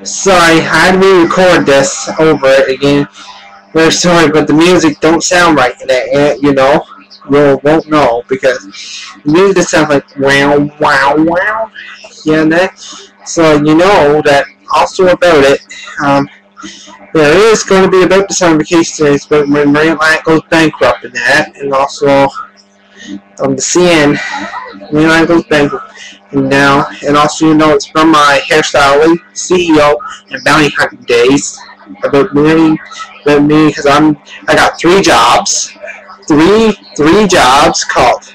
Sorry, I had to re-record this over it again. Very sorry, but the music don't sound right in it, you know. You won't know because the music sounds like wow, wow, wow. Yeah, and that. So you know that also about it. There is going to be about the summer vacation days, but when Marine Line goes bankrupt and that, and also the CN, Marine Line goes bankrupt. Now, and also you know it's from my hairstyle CEO and bounty hunting days about me because I got 3 jobs, three jobs called.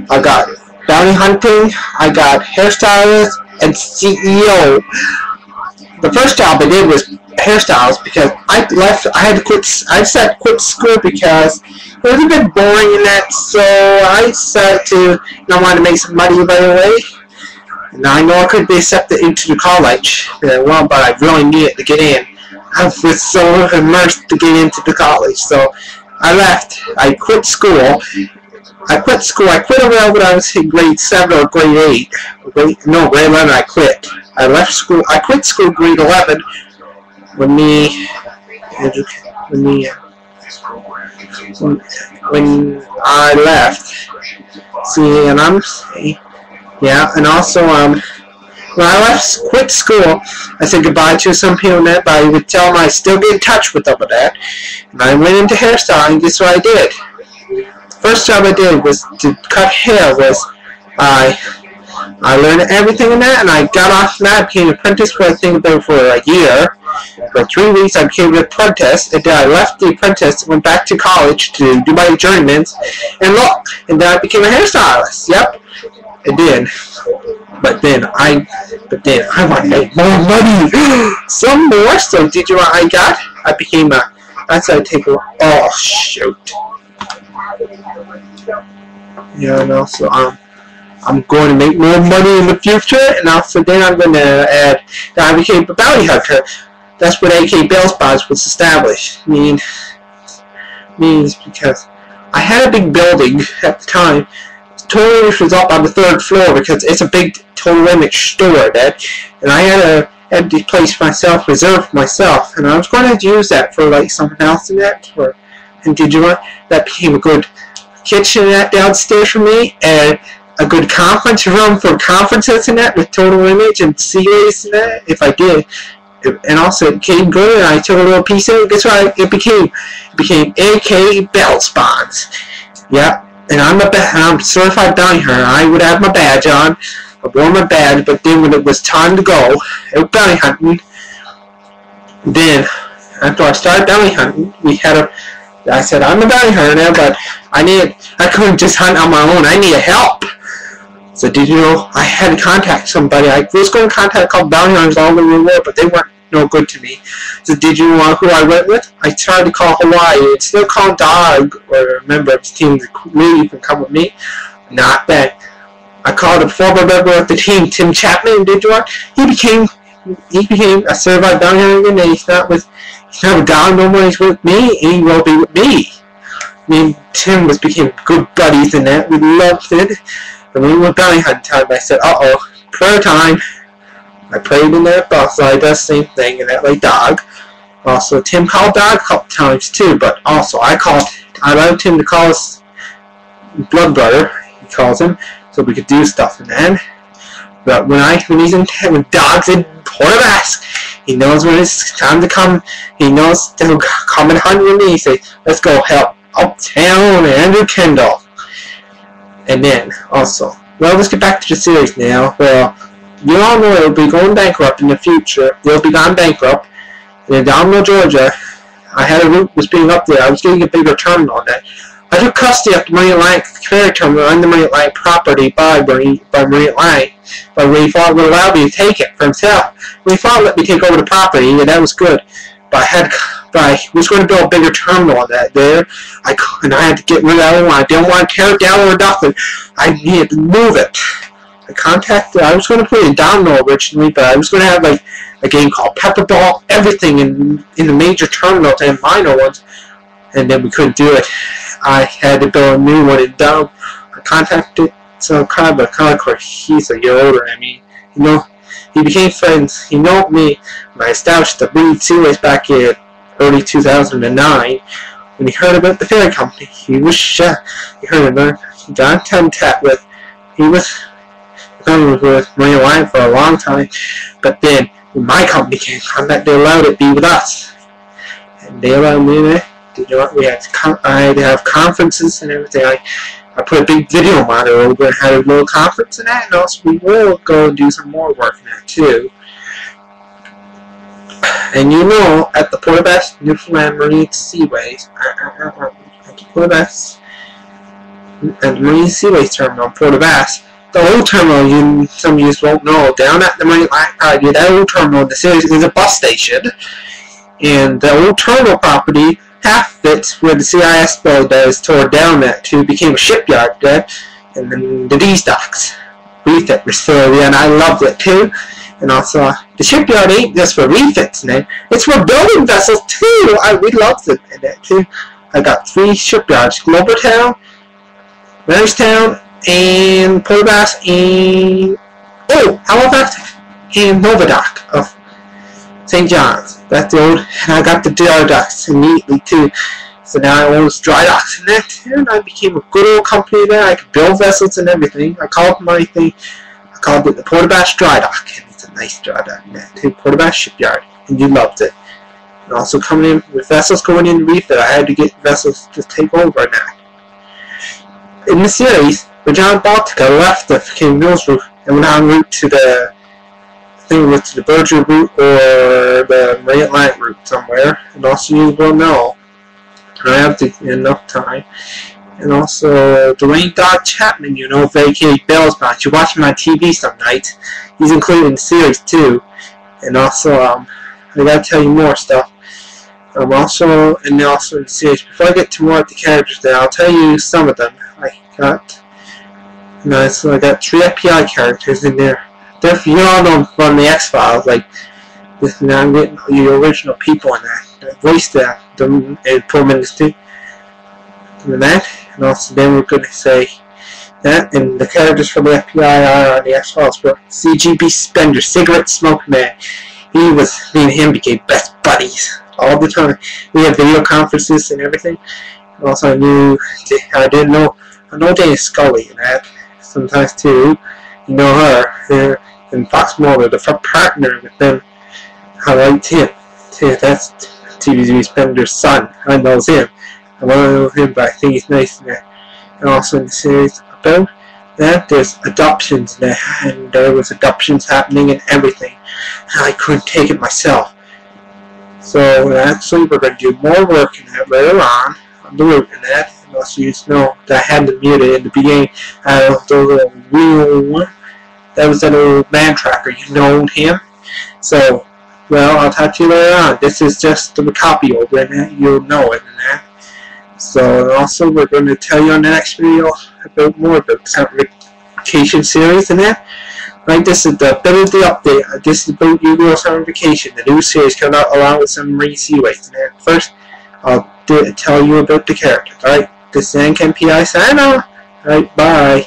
I got bounty hunting, I got hairstylist, and CEO. The first job I did was hairstyles because I had to quit. I decided to quit school because it was a bit boring in that. So I decided to want to make some money right away. Now I know I could be accepted into the college, but I really needed to get in. I was so immersed to get into the college, so I left. I quit school. I quit around when I was in grade 7 or grade 8. Grade 11 I quit. I left school. I quit school grade 11 when I left. See, and yeah, and also, when I quit school, I said goodbye to some people in that, but I would tell them I still get in touch with them with that. And I went into hairstyling, guess what I did? The first job I did was to cut hair, I learned everything in that, and I got off that. I became an apprentice for I think about for a year. For 3 weeks I became an apprentice, and then I left the apprentice, went back to college to do my journeyman's, and look, and then I became a hairstylist. Yep. It did, but then I want to make more money, some more. So did you know what I got? I became a. That's how I take a. Oh shoot! Yeah, and also I'm going to make more money in the future, and also then I'm going to add that I became a bounty hunter. That's what AK Bail Spots was established. Means because I had a big building at the time. Total Image was up on the 3rd floor because it's a big Total Image store, and I had a empty place myself, reserved for myself, and I was going to use that for like something else in that, and did you know that became a good kitchen that downstairs for me, and a good conference room for conferences in that with Total Image and CAs in that, if I did. And also it came good, and I took a little piece of it. Guess what? It became AK Bail Spots. Yeah. And I'm a certified bounty hunter. I would have my badge on. I wore my badge, but then when it was time to go out bounty hunting, then after I started bounty hunting, I said I'm a bounty hunter now, but I couldn't just hunt on my own. I needed help. So did you know I had to contact somebody? I was going to contact a couple bounty hunters all over the world, but they weren't no good to me. So did you know who I went with? I tried to call Hawaii. It's still called Dog, or a member of the team that really can come with me. Not that. I called a former member of the team, Tim Chapman, and did you know he became a certified bounty hunter, and he's not with Dog no more. He's with me, and he will be with me. Me and Tim became good buddies in that. We loved it. And when we went bounty hunting time, I said, uh-oh, prayer time. I prayed in that, but also I did the same thing, and that like Dog. Also, Tim called Dog a couple times too, but also I allowed Tim to call us blood brother, he calls him, so we could do stuff, and then, but when Dog's in Port Mask, he knows when it's time to come, he knows to come and hunt with me. He says, let's go help Uptown and Andrew Kendall. And then, also, well, let's get back to the series now. Well, you all know it'll be going bankrupt in the future. They'll be gone bankrupt. And in Domino, Georgia, I had a route was being up there. I was getting a bigger terminal on that. I took custody of the Marine Atlantic ferry terminal on the Marine Atlantic property by Marine Atlantic. But Ray Fog would allow me to take it for himself. Ray Fog let me take over the property, and that was good. But I was going to build a bigger terminal on that there. And I had to get rid of that one. I didn't want to tear it down or nothing. I needed to move it. I was going to put it in Domino originally, but I was going to have like a game called Pepperball, everything in the major terminals and minor ones, and then we couldn't do it. I had to build a new one in Dom. I contacted some kind of he's a year older than me. You know, he became friends. He knew me when I established the Marine Seaways back in early 2009. When he heard about the ferry company, he heard about it. He got in contact with. He was with Marine Alliance for a long time, but then when my company came in contact, they allowed it to be with us, and they allowed me to. I had to have conferences and everything. I put a big video monitor over and had a little conference in that, and also we will go and do some more work in that too. And you know, at the Port of Bass, Newfoundland Marine Seaways, at the Port of Bass, at the Marine Seaways Terminal, Port of Bass, the old terminal, some of you won't know, down at the Marine Line, that old terminal in the series is a bus station, and the old terminal property, half of it where the CIS building is tore down that too became a shipyard there, and then the D's docks refit facility, and I loved it too. And also the shipyard ain't just for refits, man. It's for building vessels too. We loved it in that too. I got 3 shipyards: Glovertown, Marystown, and Port of Bass, and Halifax, and Novadock of St. John's. That's the old, and I got the dry docks immediately too. So now I own dry docks and that, and I became a good old company there. I could build vessels and everything. I called my thing, I called it the Port of Bass Dry Dock, and it's a nice dry dock in that too. Port of Bass Shipyard, and you loved it. And also coming in with vessels going in refit, I had to get vessels to take over that. In the series, the John Baltica left the King Mills route and went en route to the the Berger route or the Marine Atlantic route somewhere, and also you will know. I have enough time. And also Dwayne Dodd Chapman, you know, vacated Bell's Box. You watch him on TV some nights. He's included in the series too. And also I gotta tell you more stuff. Also in the series. Before I get to more of the characters there, I'll tell you some of them. I got 3 FBI characters in there. You all know them from the X-Files, like this. Now I'm getting the original people in that voice that and put them in the studio. And that, and also then we're going to say that, and the characters from the FBI are on the X-Files. But CGB Spender, Cigarette Smoke Man, me and him became best buddies all the time. We had video conferences and everything. And also I know Dana Scully and that sometimes too. You know her. And Fox Mulder, the partner with them, I liked him. That's TVZ Spender's son. I know him. I want to know him, but I think he's nice in that. And also in the series about that, there's adoptions there, and there was adoptions happening and everything. And I couldn't take it myself. So actually, we're going to do more work in that later on the route in that. And also, you know that I had to mute it in the beginning. Those little wheel. That was that old man tracker. You know him. So, well, I'll talk to you later on. This is just a copy over in that. You'll know it in that. So, also, we're going to tell you on the next video about more about the certification series and that. Right, this is the ability update. This is about Yu-Gi-Oh! Certification, the new series coming out along with some Marine Seaways. And that. First, I'll tell you about the characters. Alright, this is NKPI sign off. Alright, bye.